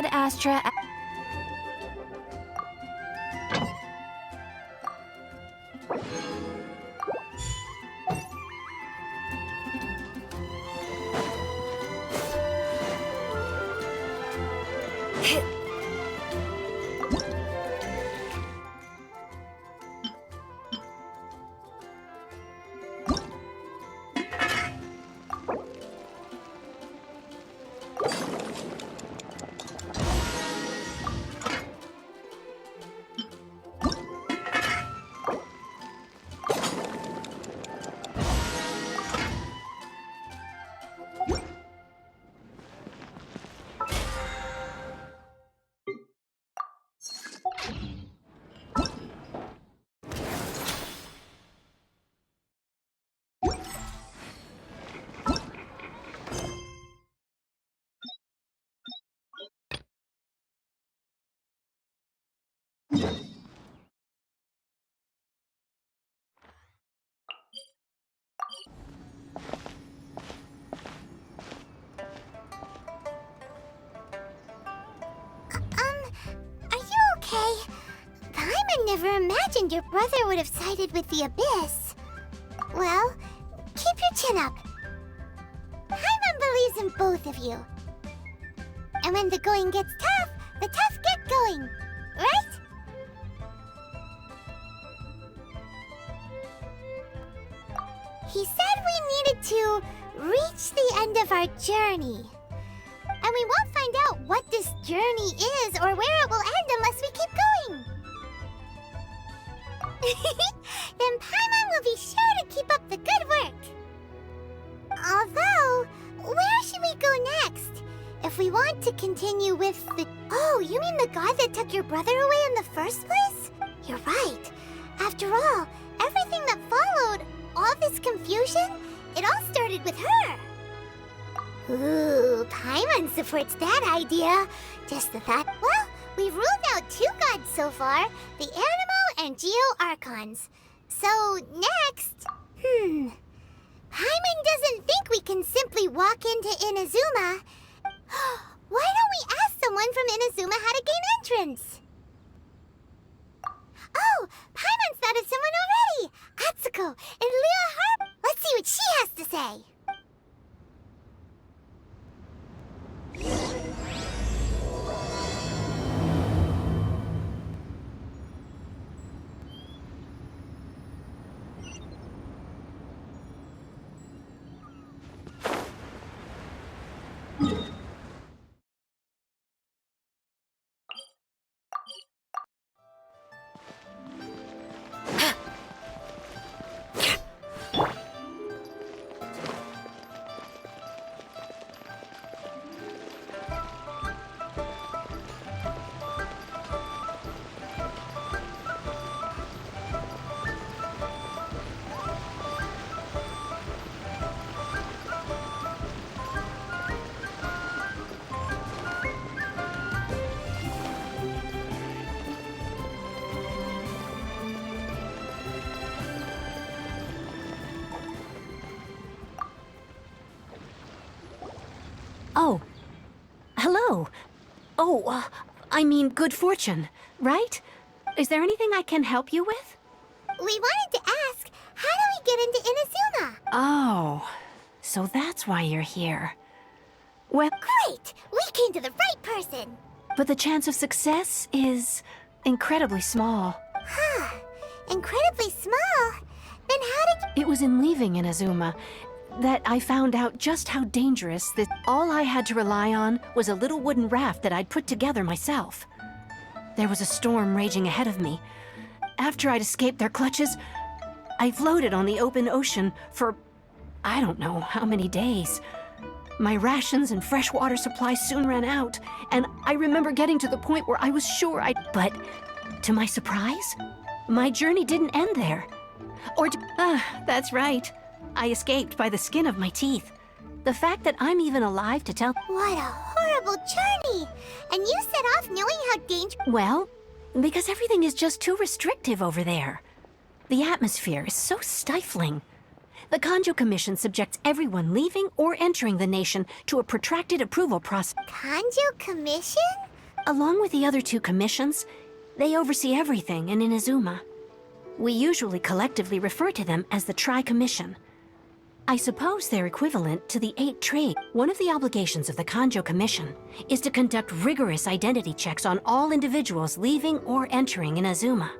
Ad Astra. Are you okay? Paimon never imagined your brother would have sided with the Abyss. Well, keep your chin up. Paimon believes in both of you. And when the going gets tough, the tough get going, right? He said we needed to reach the end of our journey. And we won't find out what this journey is or where it will end unless we keep going. Then Paimon will be sure to keep up the good work. Although, where should we go next? If we want to continue with the... Oh, you mean the god that took your brother away in the first place? You're right. After all, everything that followed, all this confusion, it all started with her. Ooh, Paimon supports that idea. Just the thought. Well, we've ruled out 2 gods so far, the Animo and Geo Archons. So, next... Paimon doesn't think we can simply walk into Inazuma. Why don't we ask someone from Inazuma how to gain entrance? Oh, Paimon's thought of someone already! Atsuko and Leo Harp. Let's see what she has to say. Oh. Hello. Oh, I mean good fortune, right? Is there anything I can help you with? We wanted to ask, how do we get into Inazuma? Oh, so that's why you're here. Well, Great! We came to the right person! but the chance of success is incredibly small. Huh. Incredibly small? Then how did you... It was in leaving Inazuma that I found out just how dangerous that all I had to rely on was a little wooden raft that I'd put together myself. There was a storm raging ahead of me. After I'd escaped their clutches, I floated on the open ocean for I don't know how many days. My rations and fresh water supplies soon ran out, and I remember getting to the point where I was sure But, to my surprise, my journey didn't end there. That's right. I escaped by the skin of my teeth. The fact that I'm even alive to tell... What a horrible journey! And you set off knowing how dangerous... Well, because everything is just too restrictive over there. The atmosphere is so stifling. The Kanjo Commission subjects everyone leaving or entering the nation to a protracted approval process. Kanjo Commission? Along with the other two commissions, they oversee everything in Inazuma. We usually collectively refer to them as the Tri-Commission. I suppose they're equivalent to the 8 trade. One of the obligations of the Kanjo Commission is to conduct rigorous identity checks on all individuals leaving or entering Inazuma.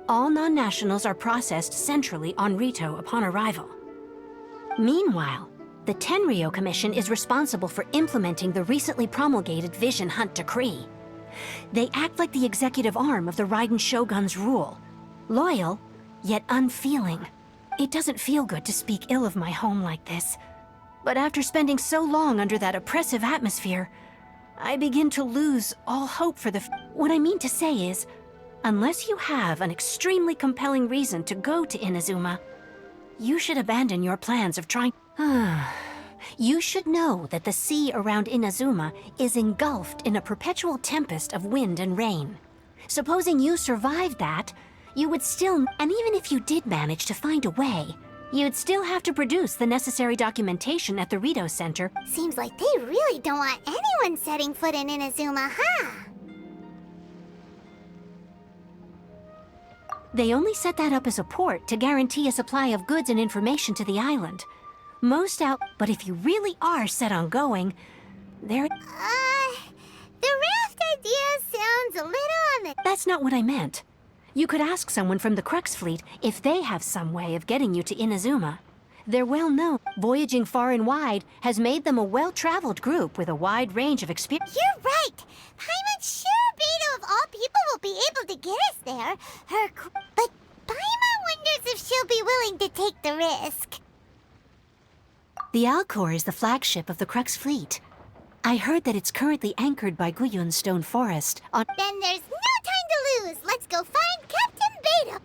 All non-nationals are processed centrally on Rito upon arrival. Meanwhile, the Tenryo Commission is responsible for implementing the recently promulgated Vision Hunt Decree. They act like the executive arm of the Raiden Shogun's rule. Loyal, yet unfeeling. It doesn't feel good to speak ill of my home like this. But after spending so long under that oppressive atmosphere, I begin to lose all hope for the What I mean to say is, unless you have an extremely compelling reason to go to Inazuma, you should abandon your plans of trying... You should know that the sea around Inazuma is engulfed in a perpetual tempest of wind and rain. Supposing you survived that, you would still... And even if you did manage to find a way, you'd still have to produce the necessary documentation at the Rito Center. Seems like they really don't want anyone setting foot in Inazuma, huh? They only set that up as a port to guarantee a supply of goods and information to the island. But if you really are set on going, the raft idea sounds a little on the... That's not what I meant. You could ask someone from the Crux Fleet if they have some way of getting you to Inazuma. They're well known. Voyaging far and wide has made them a well-traveled group with a wide range of experience. You're right! Paimon's sure Beto of all people will be able to get us there. But Paimon wonders if she'll be willing to take the risk. The Alcor is the flagship of the Crux Fleet. I heard that it's currently anchored by Guyun Stone Forest on... Then there's no time to lose! Let's go find Captain Beto!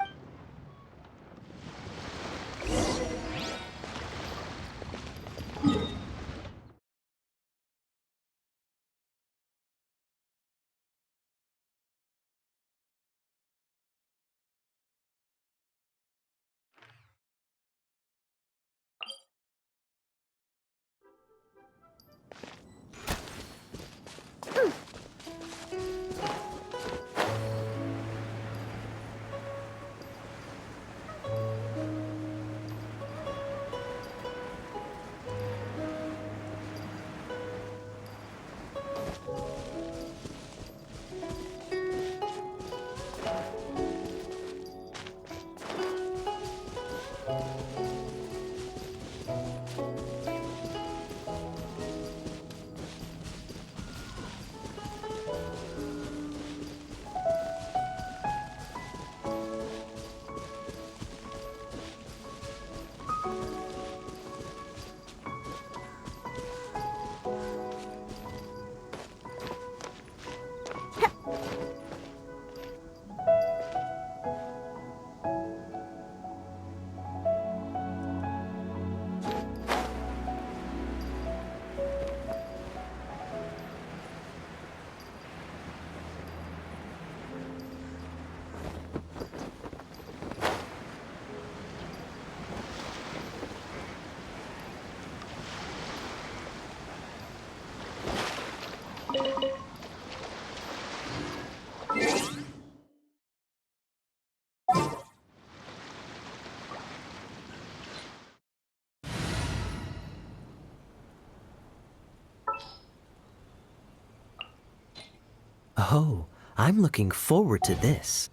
Oh, I'm looking forward to this.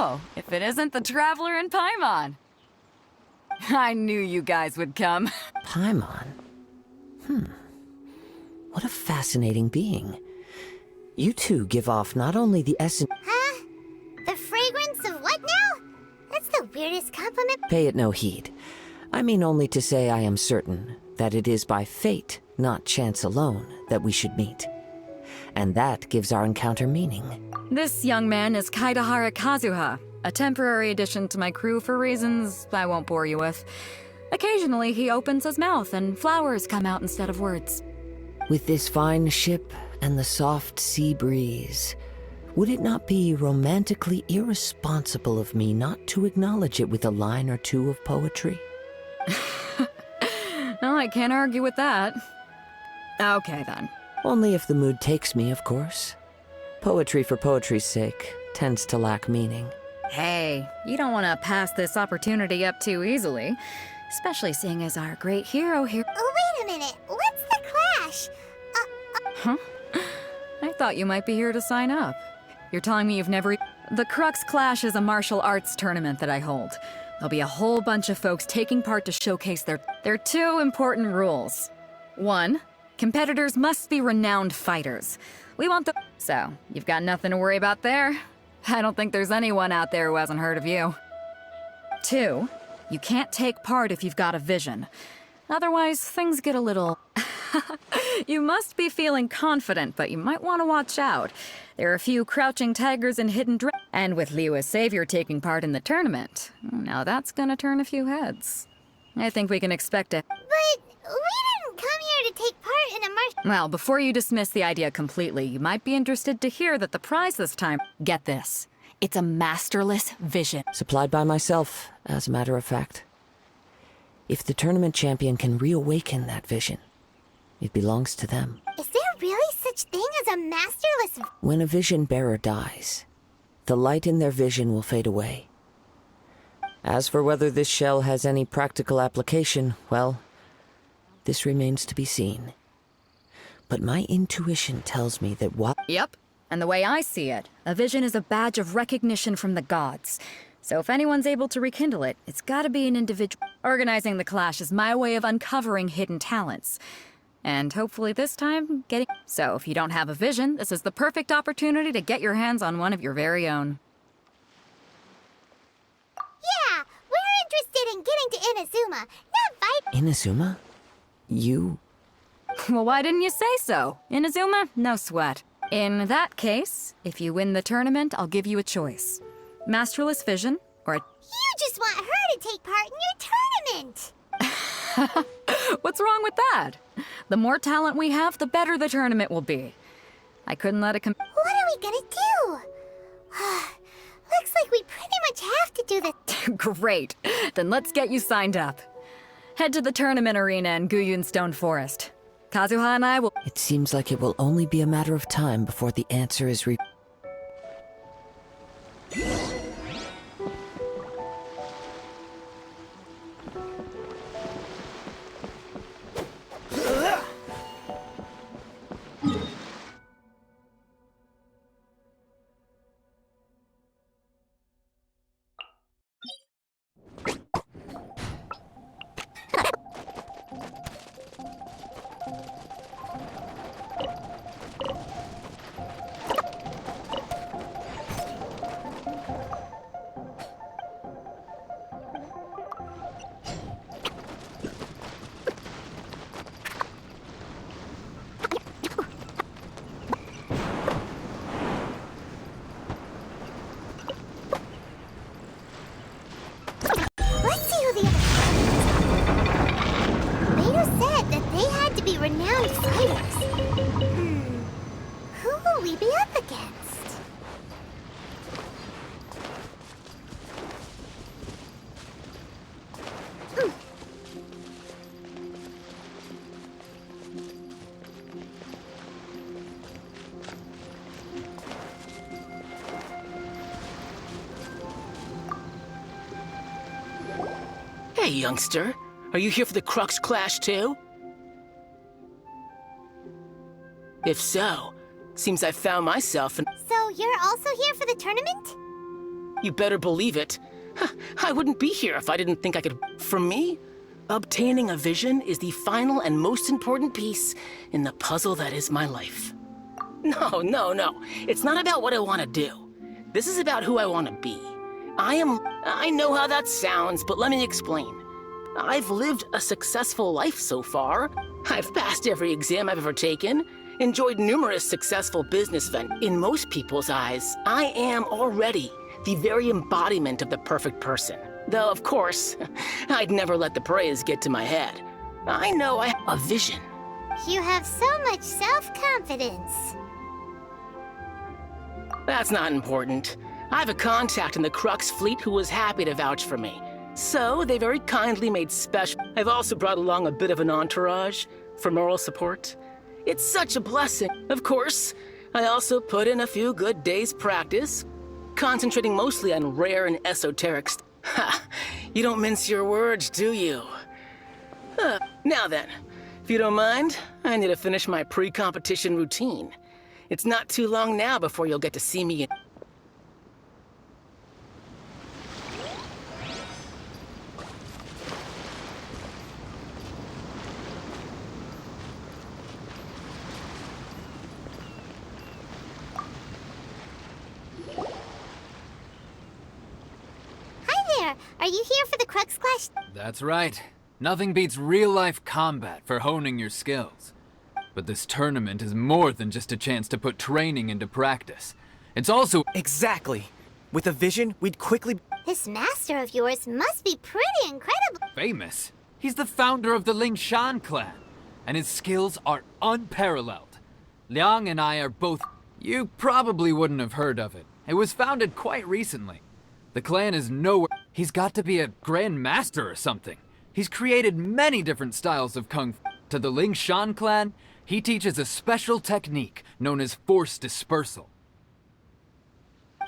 Oh, if it isn't the Traveler and Paimon. I knew you guys would come. Paimon? What a fascinating being. You two give off not only the essence— Huh? The fragrance of what now? That's the weirdest compliment. Pay it no heed. I mean only to say I am certain that it is by fate, not chance alone, that we should meet. And that gives our encounter meaning. This young man is Kaidahara Kazuha, a temporary addition to my crew for reasons I won't bore you with. Occasionally, he opens his mouth and flowers come out instead of words. With this fine ship and the soft sea breeze, would it not be romantically irresponsible of me not to acknowledge it with a line or two of poetry? No, I can't argue with that. Okay, then. Only if the mood takes me, of course. Poetry for poetry's sake tends to lack meaning. Hey, you don't want to pass this opportunity up too easily. Especially seeing as our great hero here. Oh, wait a minute. What's the clash? Huh? I thought you might be here to sign up. You're telling me you've never... The Crux Clash is a martial arts tournament that I hold. There'll be a whole bunch of folks taking part to showcase their... There are two important rules. One, competitors must be renowned fighters. We want the... So, you've got nothing to worry about there. I don't think there's anyone out there who hasn't heard of you. Two, you can't take part if you've got a vision. Otherwise, things get a little... You must be feeling confident, but you might want to watch out. There are a few crouching tigers and hidden and with Liu as savior taking part in the tournament. Now that's gonna turn a few heads. I think we can expect it. But we didn't come here to take part in a Well, before you dismiss the idea completely, you might be interested to hear that the prize this time... Get this. It's a masterless vision. Supplied by myself, as a matter of fact. If the tournament champion can reawaken that vision, it belongs to them. Is there really such thing as a masterless... When a vision bearer dies, the light in their vision will fade away. As for whether this shell has any practical application, well, this remains to be seen. But my intuition tells me that what... Yep. And the way I see it, a vision is a badge of recognition from the gods. So if anyone's able to rekindle it, it's gotta be an individual. Organizing the clash is my way of uncovering hidden talents. And hopefully this time, getting... So if you don't have a vision, this is the perfect opportunity to get your hands on one of your very own. Yeah, we're interested in getting to Inazuma, not fight... Inazuma? You... Well, why didn't you say so? Inazuma? No sweat. In that case, if you win the tournament, I'll give you a choice. Masterless vision, or a... You just want her to take part in your tournament! What's wrong with that? The more talent we have, the better the tournament will be. I couldn't let it What are we gonna do? Looks like we pretty much have to do the... Great. Then let's get you signed up. Head to the tournament arena in Guyun Stone Forest. Kazuha and I will... It seems like it will only be a matter of time before the answer is Let's see who the other... Beidou said that they had to be renowned fighters. Who will we be up against? Hey, youngster. Are you here for the Crux Clash, too? If so, seems I found myself an... So you're also here for the tournament? You better believe it. I wouldn't be here if I didn't think I could. For me, obtaining a vision is the final and most important piece in the puzzle that is my life. No. It's not about what I want to do. This is about who I want to be. I know how that sounds, but let me explain. I've lived a successful life so far. I've passed every exam I've ever taken, enjoyed numerous successful business ventures. In most people's eyes, I am already the very embodiment of the perfect person. Though, of course, I'd never let the praise get to my head. I know I have a vision. You have so much self-confidence. That's not important. I have a contact in the Crux fleet who was happy to vouch for me. So, they very kindly made special. I've also brought along a bit of an entourage for moral support. It's such a blessing. Of course, I also put in a few good days' practice, concentrating mostly on rare and esoteric Ha! You don't mince your words, do you? Now then, if you don't mind, I need to finish my pre-competition routine. It's not too long now before you'll get to see me in... Are you here for the Crux Clash? That's right. Nothing beats real-life combat for honing your skills. But this tournament is more than just a chance to put training into practice. It's also— Exactly. With a vision, we'd quickly— This master of yours must be pretty incredible. famous. He's the founder of the Lingshan clan, and his skills are unparalleled. Liang and I are both— You probably wouldn't have heard of it. It was founded quite recently. The clan is nowhere— He's got to be a Grand Master or something. He's created many different styles of Kung Fu. To the Lingshan clan, he teaches a special technique known as Force Dispersal.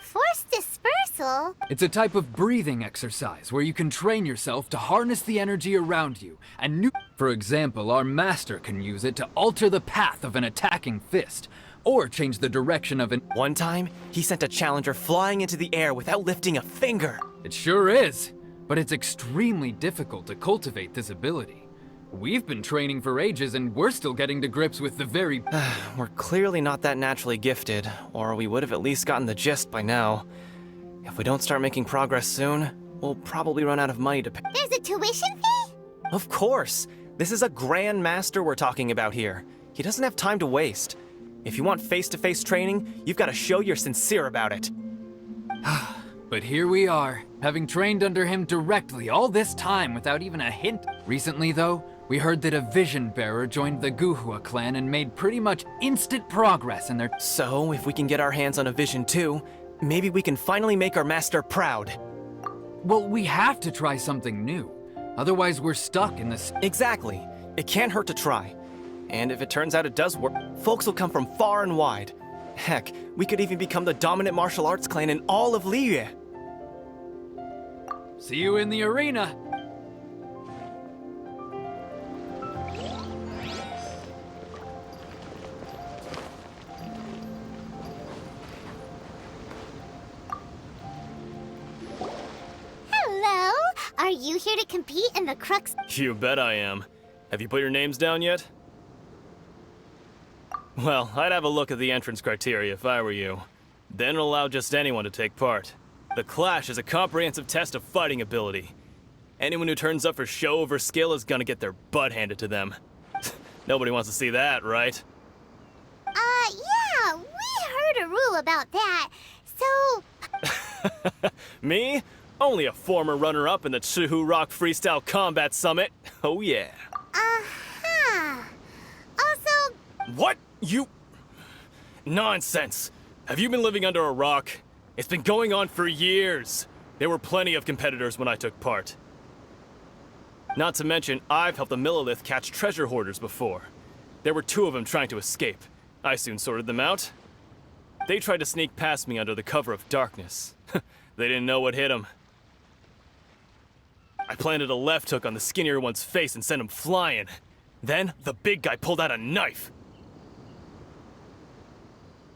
Force dispersal? It's a type of breathing exercise where you can train yourself to harness the energy around you and For example, our master can use it to alter the path of an attacking fist, or change the direction of an— One time, he sent a challenger flying into the air without lifting a finger. It sure is, but it's extremely difficult to cultivate this ability. We've been training for ages and we're still getting to grips with the very— We're clearly not that naturally gifted, or we would have at least gotten the gist by now. If we don't start making progress soon, we'll probably run out of money to pay. There's a tuition fee? Of course! This is a Grand Master we're talking about here. He doesn't have time to waste. If you want face-to-face training, you've got to show you're sincere about it. But here we are, having trained under him directly all this time without even a hint. Recently, though, we heard that a vision bearer joined the Guhua clan and made pretty much instant progress in their— So, if we can get our hands on a vision too, maybe we can finally make our master proud. Well, we have to try something new. Otherwise, we're stuck in this— Exactly. It can't hurt to try. And if it turns out it does work, folks will come from far and wide. Heck, we could even become the dominant martial arts clan in all of Liyue. See you in the arena! Hello? Are you here to compete in the Crux? You bet I am. Have you put your names down yet? Well, I'd have a look at the entrance criteria if I were you. Then allow just anyone to take part. The Clash is a comprehensive test of fighting ability. Anyone who turns up for show over skill is gonna get their butt handed to them. Nobody wants to see that, right? Yeah, we heard a rule about that. So, Me? Only a former runner-up in the Chihu Rock Freestyle Combat Summit. Oh yeah. Also, What? You... Nonsense. Have you been living under a rock? It's been going on for years. There were plenty of competitors when I took part. Not to mention, I've helped the Millilith catch treasure hoarders before. There were 2 of them trying to escape. I soon sorted them out. They tried to sneak past me under the cover of darkness. They didn't know what hit them. I planted a left hook on the skinnier one's face and sent him flying. Then, the big guy pulled out a knife.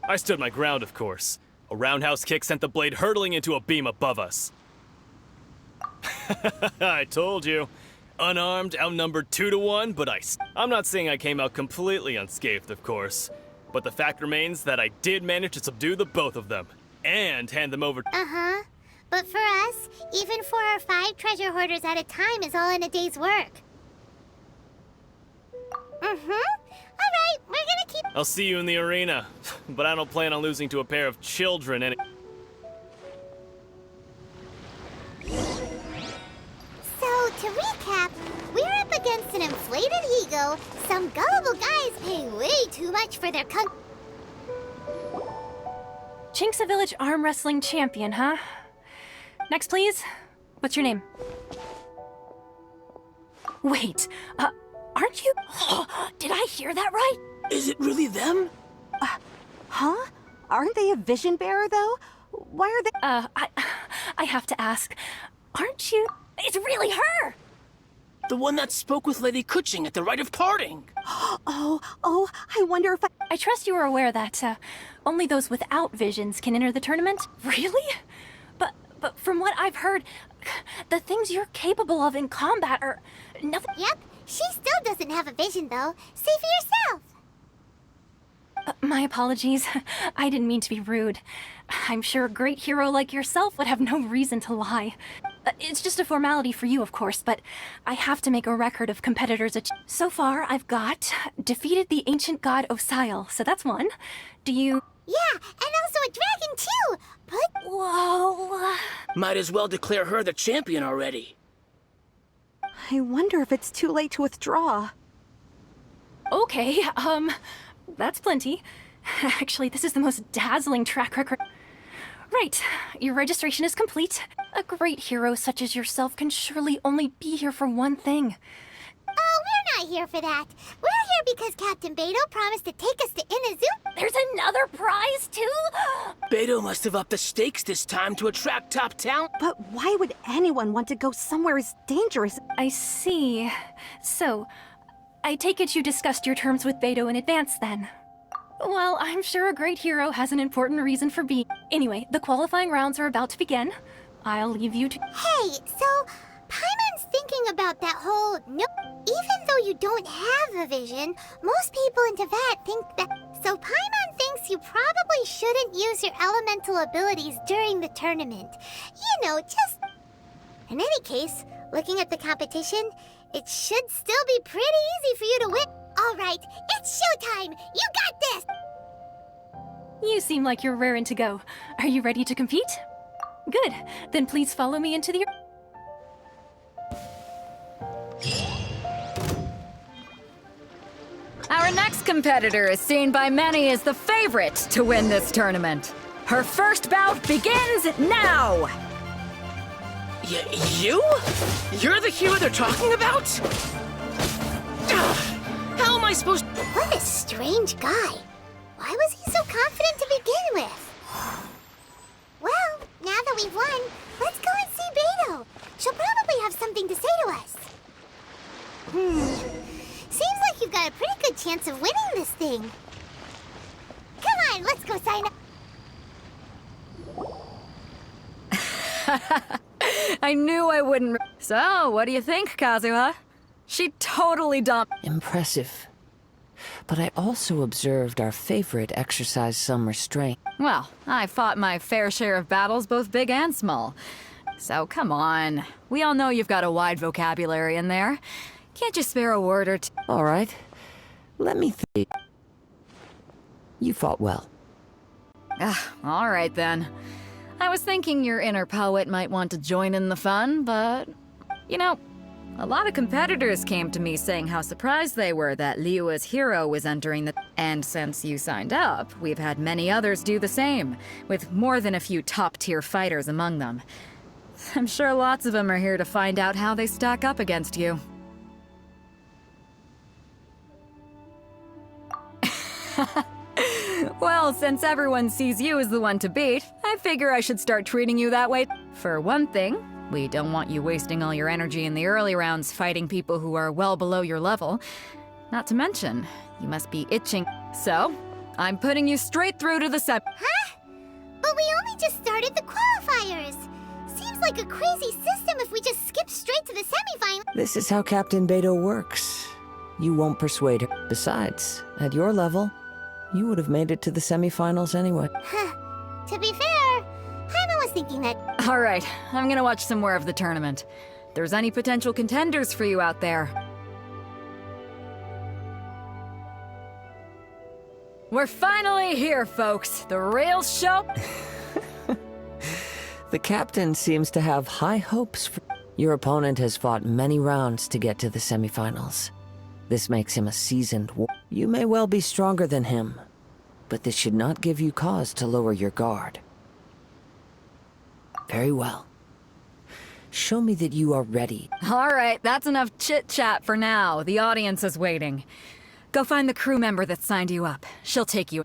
I stood my ground, of course. A A roundhouse kick sent the blade hurtling into a beam above us. I told you. Unarmed, outnumbered 2 to 1, but I'm not saying I came out completely unscathed, of course. But the fact remains that I did manage to subdue the both of them. And hand them over. Uh-huh. But for us, even 4 or 5 treasure hoarders at a time is all in a day's work. Alright, we're gonna keep... I'll see you in the arena. But I don't plan on losing to a pair of children any... So, to recap, we're up against an inflated ego, some gullible guys paying way too much for their Chink's a village arm wrestling champion, huh? Next, please. What's your name? Wait, aren't you... Did I hear that right? Is it really them? Huh? Aren't they a vision bearer, though? Why are they... I have to ask. Aren't you... It's really her! The one that spoke with Lady Kuching at the rite of parting. Oh, I wonder if I trust you are aware that, only those without visions can enter the tournament? Really? But from what I've heard, the things you're capable of in combat are... nothing... Yep, she still doesn't have a vision, though. See for yourself. My apologies. I didn't mean to be rude. I'm sure a great hero like yourself would have no reason to lie. It's just a formality for you, of course, but I have to make a record of competitors. So far, I've got defeated the ancient god Osial, so that's one. Do you... Yeah, and also a dragon, too! But... Whoa... Might as well declare her the champion already. I wonder if it's too late to withdraw. Okay, that's plenty. Actually, this is the most dazzling track record. Right, your registration is complete. A great hero such as yourself can surely only be here for one thing. Oh, we're not here for that. We're here because Captain Beto promised to take us to Inadzumu. There's another prize, too? Beto must have upped the stakes this time to attract top talent. But why would anyone want to go somewhere as dangerous? I see. So, I take it you discussed your terms with Beto in advance, then? Well, I'm sure a great hero has an important reason for being... Anyway, the qualifying rounds are about to begin. I'll leave you to... Hey, so... Paimon's thinking about that whole... No... Even though you don't have a vision, most people in Teyvat think that... So Paimon thinks you probably shouldn't use your elemental abilities during the tournament. You know, just... In any case, looking at the competition, it should still be pretty easy for you to win. All right, it's showtime! You got this! You seem like you're raring to go. Are you ready to compete? Good. Then please follow me into the... Our next competitor is seen by many as the favorite to win this tournament. Her first bout begins now! You? You're the hero they're talking about? How am I supposed to... What a strange guy. Why was he so confident to begin with? Well, now that we've won, let's go and see Beto. She'll probably have something to say to us. Seems like you've got a pretty good chance of winning this thing. Come on, let's go sign up. I knew I wouldn't... So, what do you think, Kazuha? She totally Impressive. But I also observed our favorite exercise some restraint. Well, I fought my fair share of battles, both big and small. So come on. We all know you've got a wide vocabulary in there. Can't you spare a word or two? All right. Let me think. You fought well. All right then. I was thinking your inner poet might want to join in the fun, but... You know, a lot of competitors came to me saying how surprised they were that Liyue's hero was entering the... And since you signed up, we've had many others do the same, with more than a few top-tier fighters among them. I'm sure lots of them are here to find out how they stack up against you. Well, since everyone sees you as the one to beat, I figure I should start treating you that way. For one thing, we don't want you wasting all your energy in the early rounds fighting people who are well below your level. Not to mention, you must be itching. So, I'm putting you straight through to the Huh? But But we only just started the qualifiers. Seems like a crazy system if we just skip straight to the semifinal. This is how Captain Beto works. You won't persuade her. Besides, at your level, you would have made it to the semifinals anyway. To be fair, Paimon was thinking that. All right, I'm gonna watch some more of the tournament. If there's any potential contenders for you out there. We're finally here, folks. The real show. The captain seems to have high hopes for... Your opponent has fought many rounds to get to the semifinals. This makes him a seasoned You may well be stronger than him, but this should not give you cause to lower your guard. Very well. Show me that you are ready. All right, that's enough chit-chat for now. The audience is waiting. Go find the crew member that signed you up. She'll take you...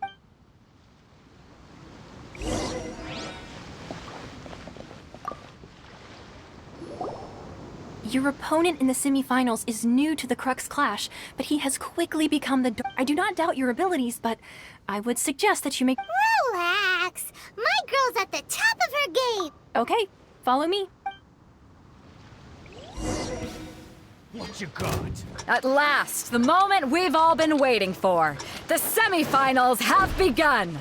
Your opponent in the semifinals is new to the Crux Clash, but he has quickly become the... I do not doubt your abilities, but I would suggest that you make... Relax. My girl's at the top of her game. Okay, follow me. What you got? At last, the moment we've all been waiting for. The semifinals have begun.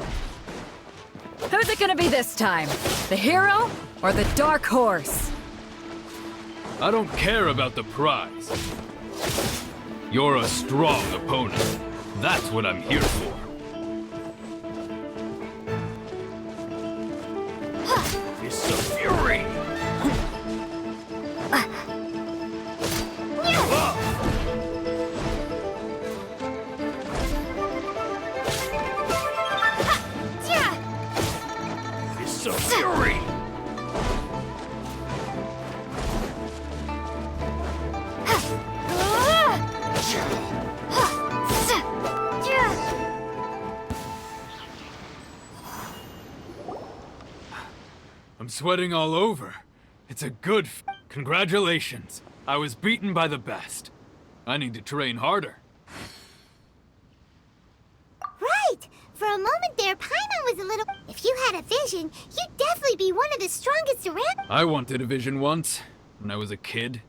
Who's it gonna be this time? The hero or the dark horse? I don't care about the prize. You're a strong opponent. That's what I'm here for. It's of fury! It's of fury! I'm sweating all over. It's a good Congratulations. I was beaten by the best. I need to train harder. Right! For a moment there, Paimon was a little... If you had a vision, you'd definitely be one of the strongest around. I wanted a vision once, when I was a kid.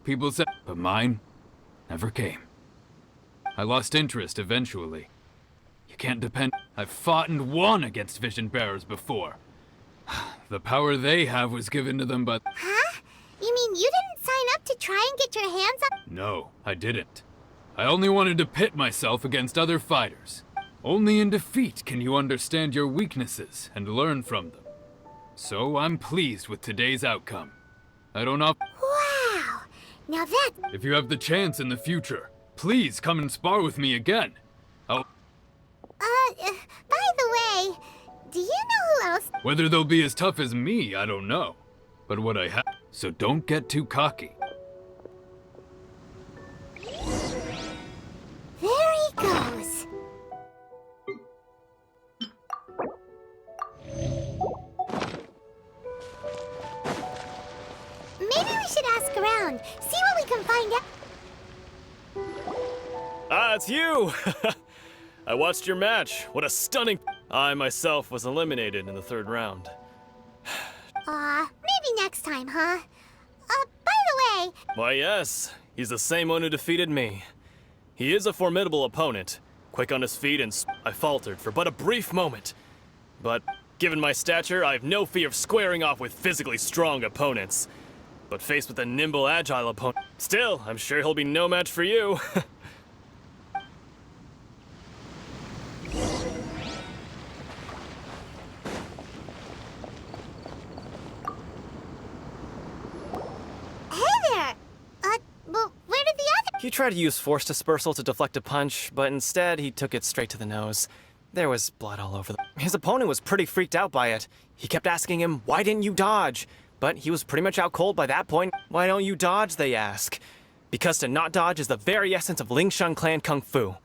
People said, but mine never came. I lost interest eventually. You can't depend... I've fought and won against vision bearers before. The power they have was given to them by... Huh? You mean you didn't sign up to try and get your hands on... No, I didn't. I only wanted to pit myself against other fighters. Only in defeat can you understand your weaknesses and learn from them. So I'm pleased with today's outcome. I don't know... Wow! Now that... If you have the chance in the future, please come and spar with me again. I'll... by the way, do you know who else... Whether they'll be as tough as me, I don't know. But what I have... So don't get too cocky. There he goes. Maybe we should ask around, see what we can find out. Ah, it's you! I watched your match. What a stunning... I myself was eliminated in the third round. Maybe next time, huh? By the way... Why, yes. He's the same one who defeated me. He is a formidable opponent. Quick on his feet and I faltered for but a brief moment. But given my stature, I have no fear of squaring off with physically strong opponents. But faced with a nimble, agile opponent... Still, I'm sure he'll be no match for you. He tried to use force dispersal to deflect a punch, but instead he took it straight to the nose. There was blood all over His opponent was pretty freaked out by it. He kept asking him, why didn't you dodge? But he was pretty much out cold by that point. Why don't you dodge, they ask. Because to not dodge is the very essence of Lingshan clan kung fu.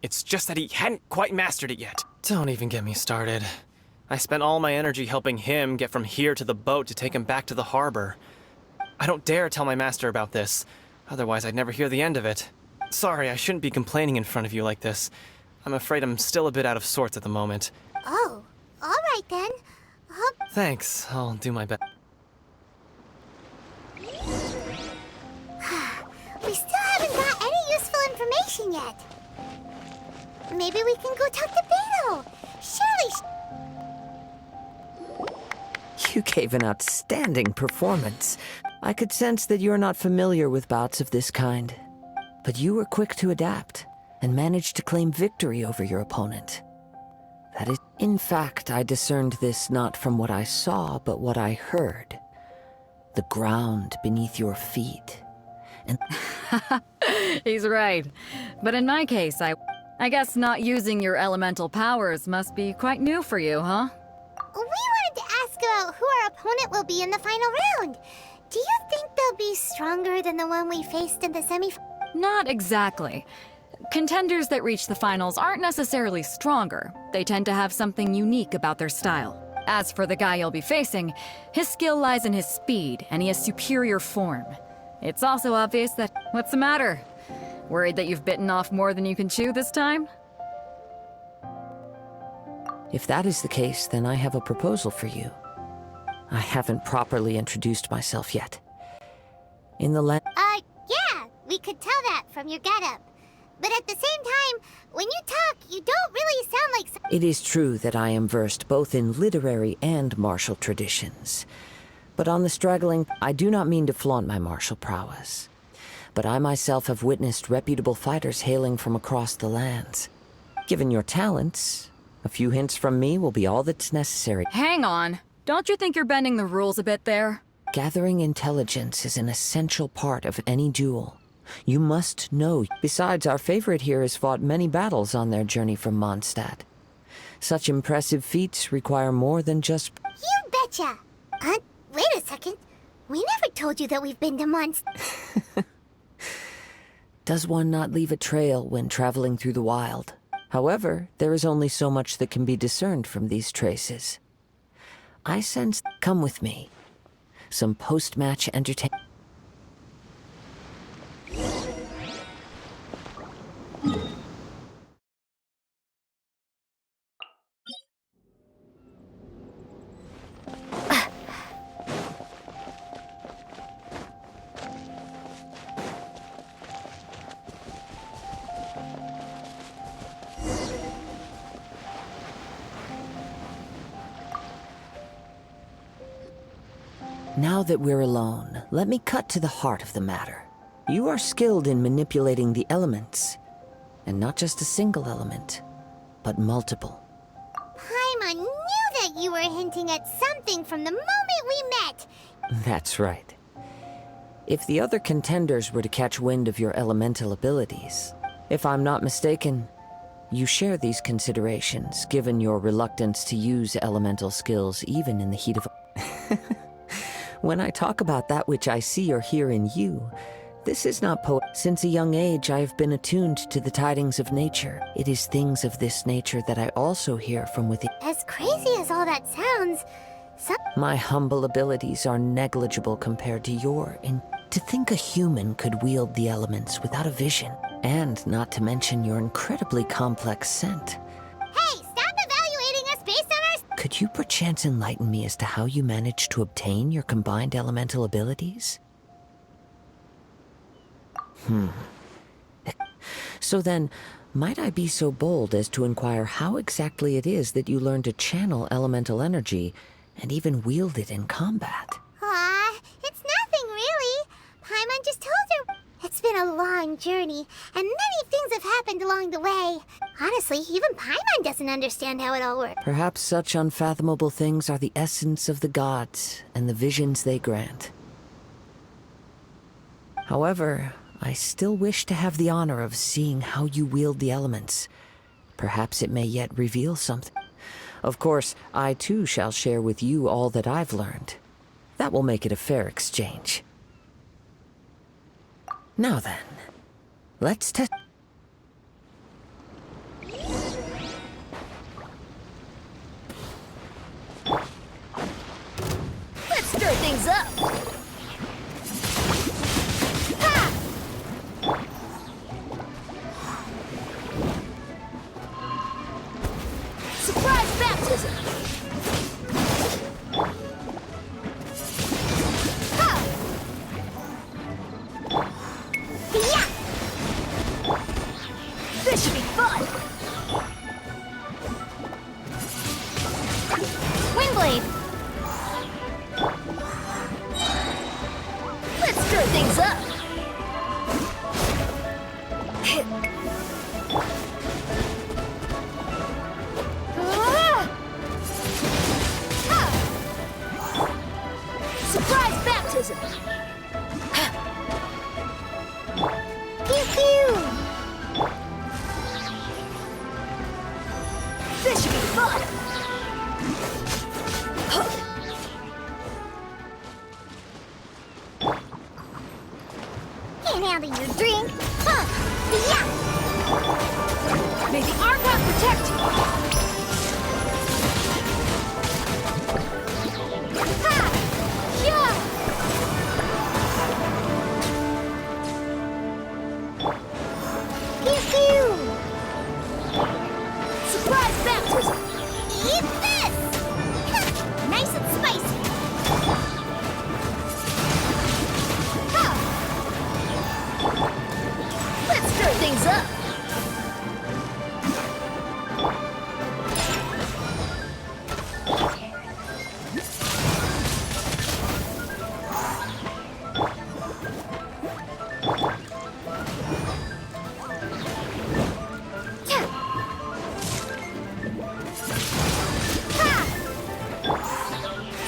It's just that he hadn't quite mastered it yet. Don't even get me started. I spent all my energy helping him get from here to the boat to take him back to the harbor. I don't dare tell my master about this. Otherwise, I'd never hear the end of it. Sorry, I shouldn't be complaining in front of you like this. I'm afraid I'm still a bit out of sorts at the moment. Oh, all right then. hope. Thanks, I'll do my best. We still haven't got any useful information yet. Maybe we can go talk to Beto. Surely. You gave an outstanding performance. I could sense that you're not familiar with bouts of this kind. But you were quick to adapt, and managed to claim victory over your opponent. That is... In fact, I discerned this not from what I saw, but what I heard. The ground beneath your feet. And... He's right. But in my case, I guess not using your elemental powers must be quite new for you, huh? We wanted to ask about who our opponent will be in the final round. Do you think they'll be stronger than the one we faced in the semifinals? Not exactly. Contenders that reach the finals aren't necessarily stronger. They tend to have something unique about their style. As for the guy you'll be facing, his skill lies in his speed, and he has superior form. It's also obvious that... What's the matter? Worried that you've bitten off more than you can chew this time? If that is the case, then I have a proposal for you. I haven't properly introduced myself yet. In the Yeah, we could tell that from your getup. But at the same time, when you talk, you don't really sound like... It is true that I am versed both in literary and martial traditions. But on the straggling, I do not mean to flaunt my martial prowess. But I myself have witnessed reputable fighters hailing from across the lands. Given your talents, a few hints from me will be all that's necessary. Hang on. Don't you think you're bending the rules a bit there? Gathering intelligence is an essential part of any duel. You must know. Besides, our favorite here has fought many battles on their journey from Mondstadt. Such impressive feats require more than just... You betcha! Wait a second. We never told you that we've been to Mondstadt. Does one not leave a trail when traveling through the wild? However, there is only so much that can be discerned from these traces. I sense... Come with me. Some post-match entertainment. Now that we're alone, let me cut to the heart of the matter. You are skilled in manipulating the elements. And not just a single element, but multiple. Paimon knew that you were hinting at something from the moment we met. That's right. If the other contenders were to catch wind of your elemental abilities, if I'm not mistaken, you share these considerations, given your reluctance to use elemental skills even in the heat of... When I talk about that which I see or hear in you, this is not Since a young age, I have been attuned to the tidings of nature. It is things of this nature that I also hear from within. As crazy as all that sounds, My humble abilities are negligible compared to your... To think a human could wield the elements without a vision, and not to mention your incredibly complex scent. Hey, stop evaluating us based on our... Could you perchance enlighten me as to how you managed to obtain your combined elemental abilities? So then, might I be so bold as to inquire how exactly it is that you learned to channel elemental energy and even wield it in combat? It's nothing really. Paimon just told her. It's been a long journey, and many things have happened along the way. Honestly, even Paimon doesn't understand how it all works. Perhaps such unfathomable things are the essence of the gods and the visions they grant. However, I still wish to have the honor of seeing how you wield the elements. Perhaps it may yet reveal something. Of course, I too shall share with you all that I've learned. That will make it a fair exchange. Now then, let's test... Let's stir things up! Surprise baptism! baptism! Pew pew! This should be fun! Can't handle your drink! Huh! Yeah! May the Archon protect you! Ha! Yeah! Pew pew! Surprise baptism! Eat this! Nice and spicy! Huh. Let's stir things up!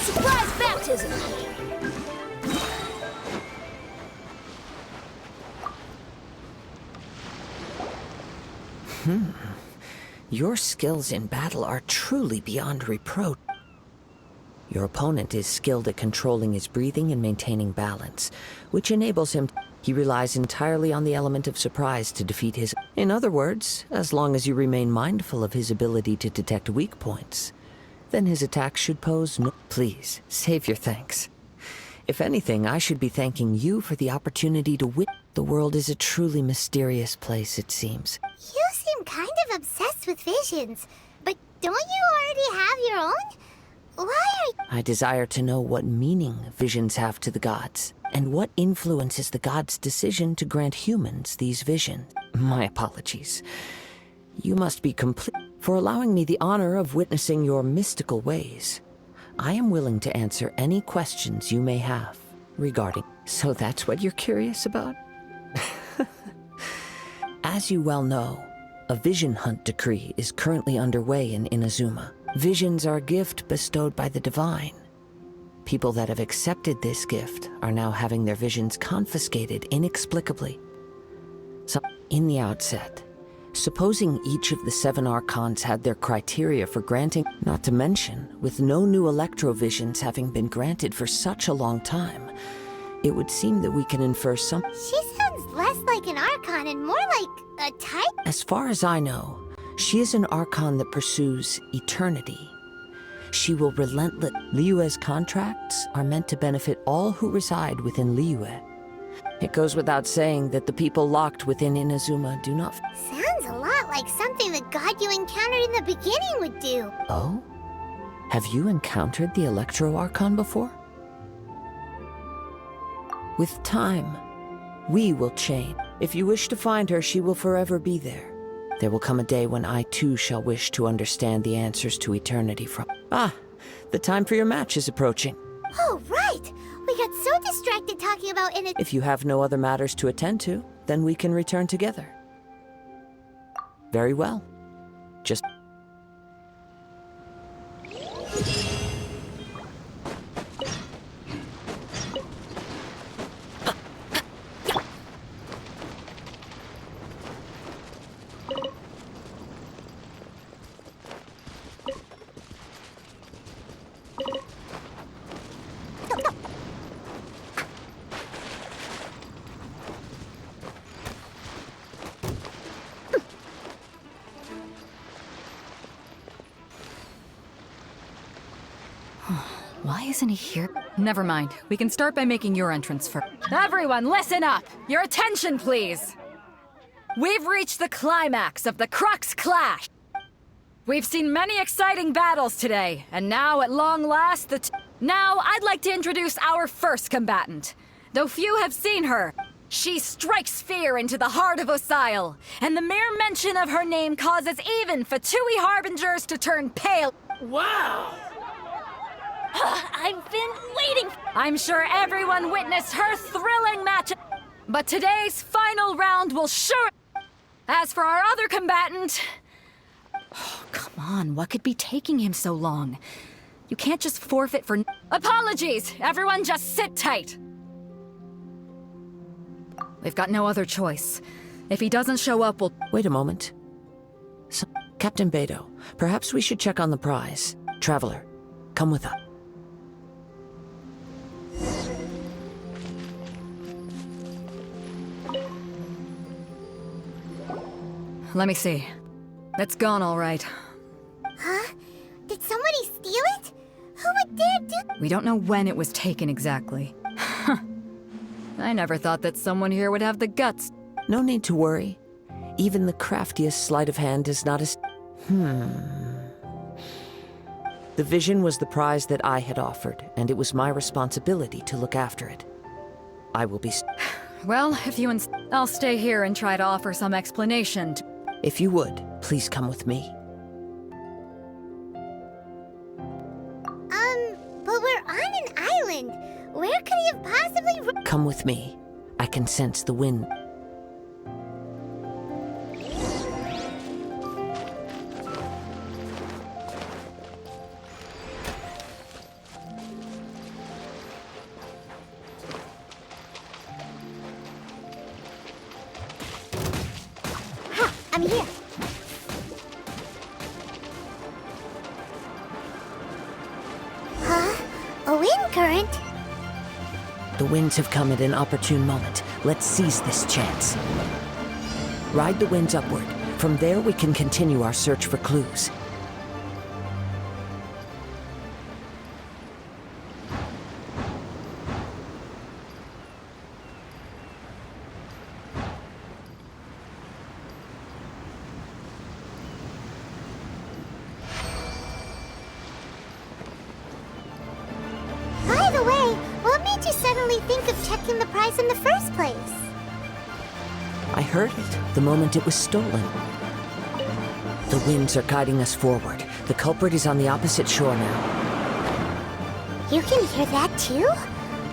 Surprise baptism! Your skills in battle are truly beyond reproach. Your opponent is skilled at controlling his breathing and maintaining balance, which enables him. He relies entirely on the element of surprise to defeat his. In other words, as long as you remain mindful of his ability to detect weak points, then his attack should pose no. Please, save your thanks. If anything, I should be thanking you for the opportunity to wit. The world is a truly mysterious place, it seems. You seem kind of obsessed with visions, but don't you already have your own? Why are you... I desire to know what meaning visions have to the gods, and what influences the gods' decision to grant humans these visions. My apologies. You must be complete for allowing me the honor of witnessing your mystical ways. I am willing to answer any questions you may have regarding. So that's what you're curious about? As you well know, a vision hunt decree is currently underway in Inazuma. Visions are a gift bestowed by the divine. People that have accepted this gift are now having their visions confiscated inexplicably. So, in the outset, supposing each of the 7 archons had their criteria for granting, not to mention, with no new electrovisions having been granted for such a long time, it would seem that we can infer some. She sounds less like an Archon and more like a type. As far as I know, she is an archon that pursues eternity. She will relentless. Liyue's contracts are meant to benefit all who reside within Liyue. It goes without saying that the people locked within Inazuma do not. Sounds a lot like something the god you encountered in the beginning would do. Oh? Have you encountered the Electro Archon before? With time, we will change. If you wish to find her, she will forever be there. There will come a day when I too shall wish to understand the answers to eternity from. Ah, the time for your match is approaching. Oh, right! We got so distracted talking about If you have no other matters to attend to, then we can return together. Very well. Just... Why isn't he here? Never mind. We can start by making your entrance first. Everyone, listen up! Your attention, please! We've reached the climax of the Crux Clash! We've seen many exciting battles today, and now, at long last, Now, I'd like to introduce our first combatant. Though few have seen her, she strikes fear into the heart of Osile, and the mere mention of her name causes even Fatui Harbingers to turn pale. Wow! I've been waiting. I'm sure everyone witnessed her thrilling match. But today's final round will sure. As for our other combatant. Oh, come on, what could be taking him so long? You can't just forfeit for— Apologies! Everyone just sit tight! We've got no other choice. If he doesn't show up, we'll— Wait a moment. Captain Beto, perhaps we should check on the prize. Traveler, come with us. Let me see. It's gone all right. Huh? Did somebody steal it? Who would dare do— We don't know when it was taken exactly. I never thought that someone here would have the guts. No need to worry. Even the craftiest sleight of hand is not as... The vision was the prize that I had offered, and it was my responsibility to look after it. I will be... Well, if you I'll stay here and try to offer some explanation to— If you would, please come with me. But we're on an island. Where could he have possibly— Come with me. I can sense the wind. I'm here. Huh? A wind current? The winds have come at an opportune moment. Let's seize this chance. Ride the winds upward. From there, we can continue our search for clues. By the way, what made you suddenly think of checking the prize in the first place? I heard it the moment it was stolen. The winds are guiding us forward. The culprit is on the opposite shore now. You can hear that too?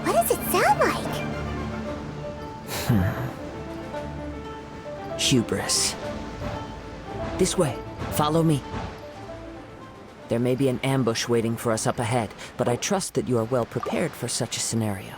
What does it sound like? Hubris. This way. Follow me. There may be an ambush waiting for us up ahead, but I trust that you are well prepared for such a scenario.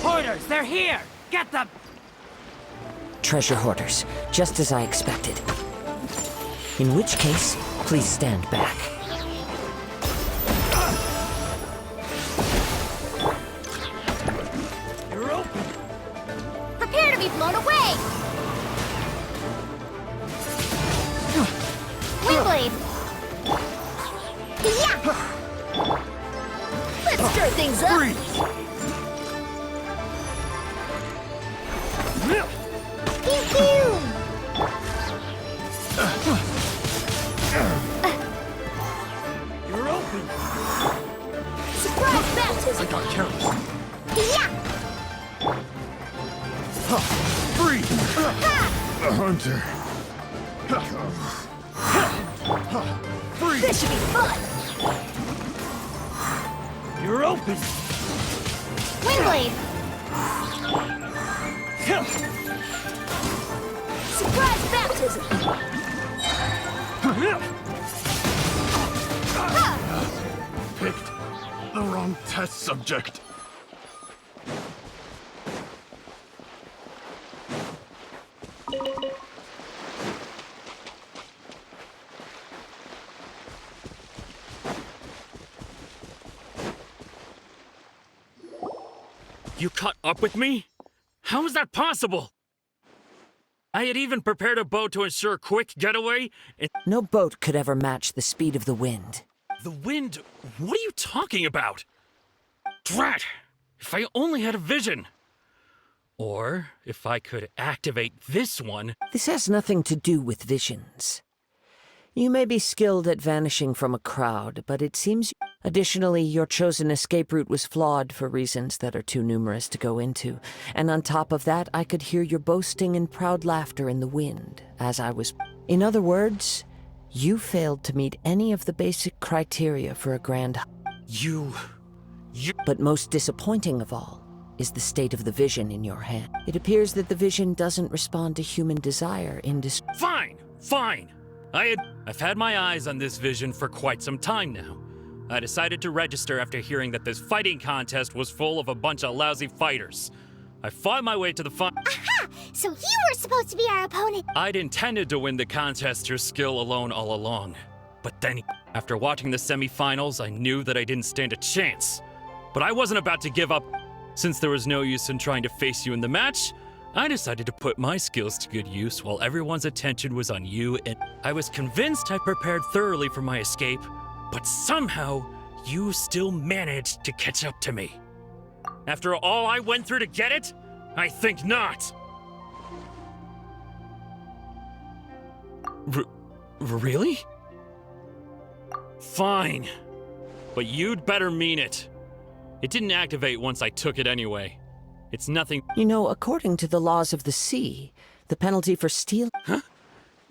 Hoarders, they're here! Get them! Treasure hoarders, just as I expected. In which case, please stand back. You're open! Prepare to be blown away! Windblade! Yeah! Let's stir things up! Freeze! Pew pew! You're open! Surprise baptism! I got careless. Yeah! Freeze! A hunter. Freeze! This should be fun! You're open! Windblade! Surprise baptism! Picked the wrong test subject. You caught up with me? How is that possible? I had even prepared a boat to ensure a quick getaway, and No boat could ever match the speed of the wind. the wind... What are you talking about? Drat! If I only had a vision! Or if I could activate this one... This has nothing to do with visions. You may be skilled at vanishing from a crowd, but it seems... Additionally, your chosen escape route was flawed for reasons that are too numerous to go into. And on top of that, I could hear your boasting and proud laughter in the wind, as I was... In other words, You failed to meet any of the basic criteria for a grand... You... But most disappointing of all is the state of the vision in your hand. It appears that the vision doesn't respond to human desire in Fine! Fine! I've had my eyes on this vision for quite some time now. I decided to register after hearing that this fighting contest was full of a bunch of lousy fighters. I fought my way to the Aha! So you were supposed to be our opponent. I'd intended to win the contest through skill alone all along. But then, after watching the semifinals, I knew that I didn't stand a chance. But I wasn't about to give up. Since there was no use in trying to face you in the match, I decided to put my skills to good use while everyone's attention was on you, and I was convinced I prepared thoroughly for my escape, but somehow, you still managed to catch up to me. After all I went through to get it? I think not. Really? Fine. But you'd better mean it. It didn't activate once I took it anyway. It's nothing. You know, according to the laws of the sea, the penalty for steal... Huh?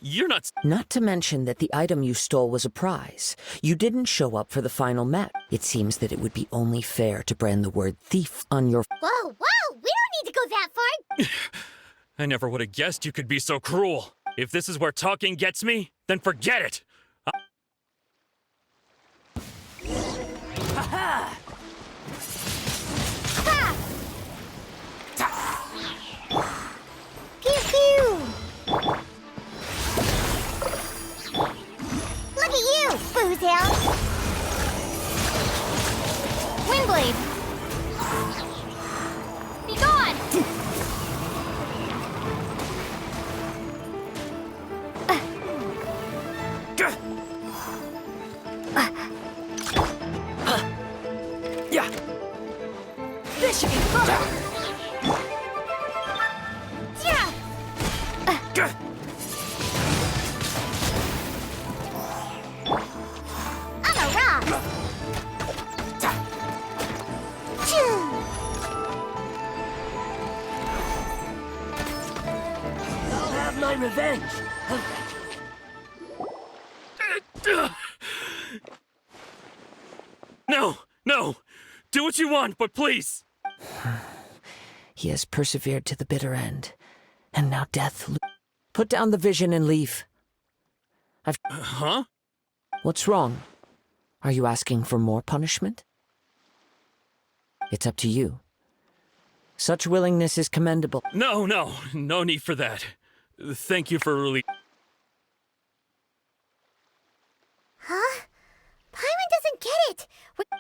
You're not... Not to mention that the item you stole was a prize. You didn't show up for the final match. It seems that it would be only fair to brand the word thief on your... Whoa, whoa! We don't need to go that far! I never would have guessed you could be so cruel. If this is where talking gets me, then forget it! Ha! Pew pew! Look at you, Boozle! Windblade! Be gone! Yeah. This should be fun! Yeah! I'm a rock! I'll have my revenge. No! No! Do what you want, but please! He has persevered to the bitter end, and now death... Put down the vision and leave. Huh? What's wrong? Are you asking for more punishment? It's up to you. Such willingness is commendable. No need for that. Thank you for really... Huh? Paimon doesn't get it!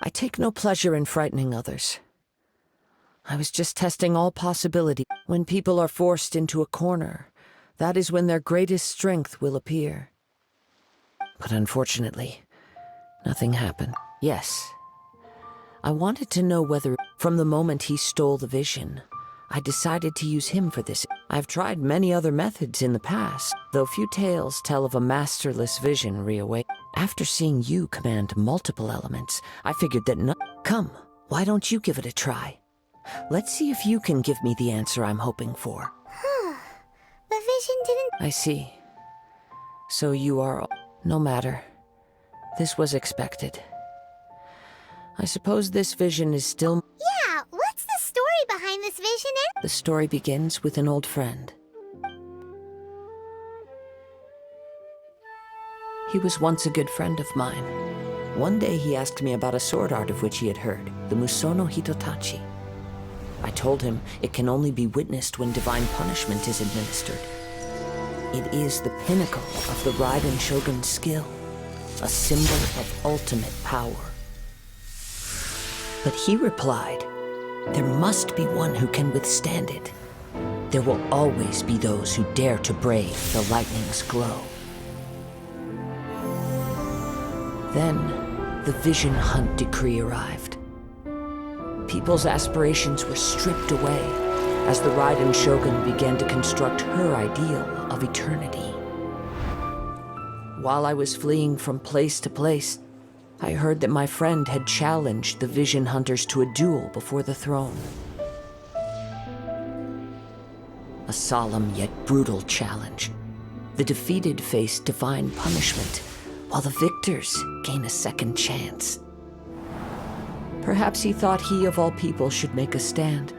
I take no pleasure in frightening others. I was just testing all possibility. When people are forced into a corner, that is when their greatest strength will appear. But unfortunately, nothing happened. Yes, I wanted to know whether, from the moment he stole the vision, I decided to use him for this. I've tried many other methods in the past, though few tales tell of a masterless vision reawake. After seeing you command multiple elements, I figured that Come, why don't you give it a try? Let's see if you can give me the answer I'm hoping for. The vision didn't... I see. So you are... No matter. This was expected. I suppose this vision is still... Yeah, what's the story behind this vision? The story begins with an old friend. He was once a good friend of mine. One day he asked me about a sword art of which he had heard, the Musono Hitotachi. I told him it can only be witnessed when divine punishment is administered. It is the pinnacle of the Raiden Shogun's skill, a symbol of ultimate power. But he replied, there must be one who can withstand it. There will always be those who dare to brave the lightning's glow. Then, the Vision Hunt decree arrived. People's aspirations were stripped away as the Raiden Shogun began to construct her ideal of eternity. While I was fleeing from place to place, I heard that my friend had challenged the Vision Hunters to a duel before the throne. A solemn yet brutal challenge. The defeated faced divine punishment while the victors gain a second chance. Perhaps he thought he of all people should make a stand.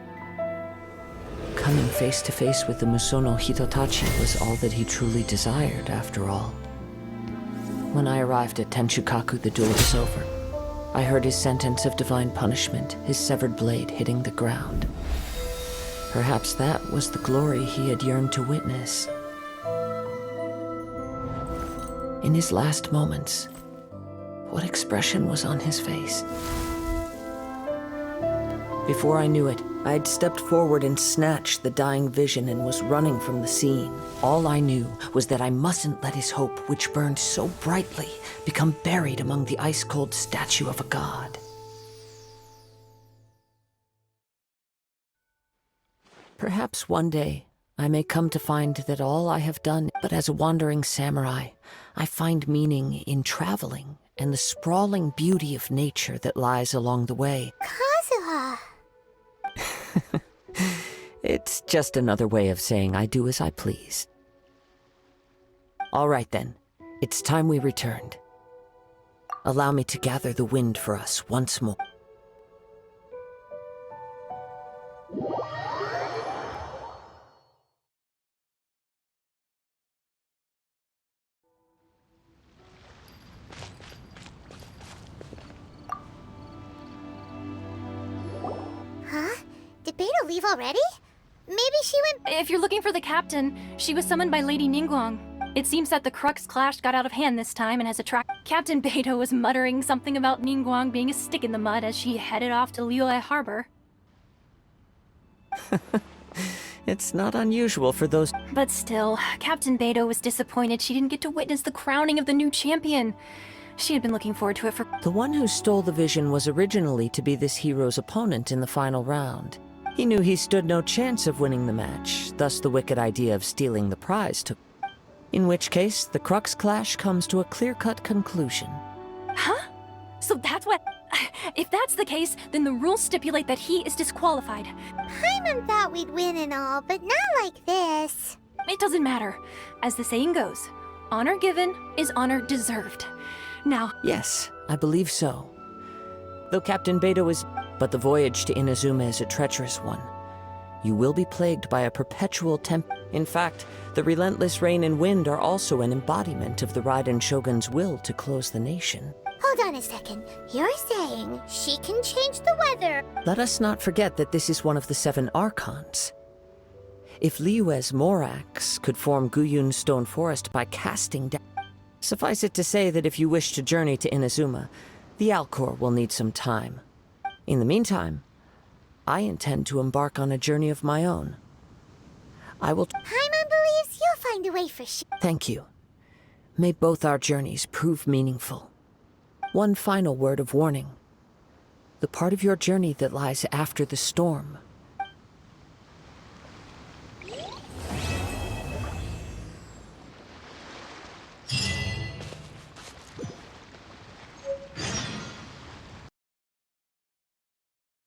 Coming face to face with the Musono Hitotachi was all that he truly desired, after all. When I arrived at Tenchukaku, the duel was over. I heard his sentence of divine punishment, his severed blade hitting the ground. Perhaps that was the glory he had yearned to witness. In his last moments, what expression was on his face? Before I knew it, I'd stepped forward and snatched the dying vision and was running from the scene. All I knew was that I mustn't let his hope, which burned so brightly, become buried among the ice-cold statue of a god. Perhaps one day, I may come to find that all I have done, but as a wandering samurai, I find meaning in traveling and the sprawling beauty of nature that lies along the way. Kazuha! It's just another way of saying I do as I please. All right then, it's time we returned. Allow me to gather the wind for us once more. Huh? Did Beta leave already? Maybe she went... If you're looking for the captain, she was summoned by Lady Ningguang. It seems that the Crux Clash got out of hand this time and has attracted... Captain Beto was muttering something about Ningguang being a stick in the mud as she headed off to Liyue Harbor. It's not unusual for those... But still, Captain Beto was disappointed she didn't get to witness the crowning of the new champion. She had been looking forward to it for... The one who stole the vision was originally to be this hero's opponent in the final round. He knew he stood no chance of winning the match, thus the wicked idea of stealing the prize took... In which case, the Crux Clash comes to a clear-cut conclusion. Huh? So that's what... If that's the case, then the rules stipulate that he is disqualified. Paimon thought we'd win and all, but not like this. It doesn't matter. As the saying goes, honor given is honor deserved. Now... Yes, I believe so. Though Captain Beto is... But the voyage to Inazuma is a treacherous one. You will be plagued by a perpetual In fact, the relentless rain and wind are also an embodiment of the Raiden Shogun's will to close the nation. Hold on a second. You're saying she can change the weather? Let us not forget that this is one of the 7 Archons. If Liyue's Morax could form Guyun's stone forest by casting down... Suffice it to say that if you wish to journey to Inazuma, the Alcor will need some time. In the meantime, I intend to embark on a journey of my own. I will... Paimon believes you'll find a way for Thank you. May both our journeys prove meaningful. One final word of warning. The part of your journey that lies after the storm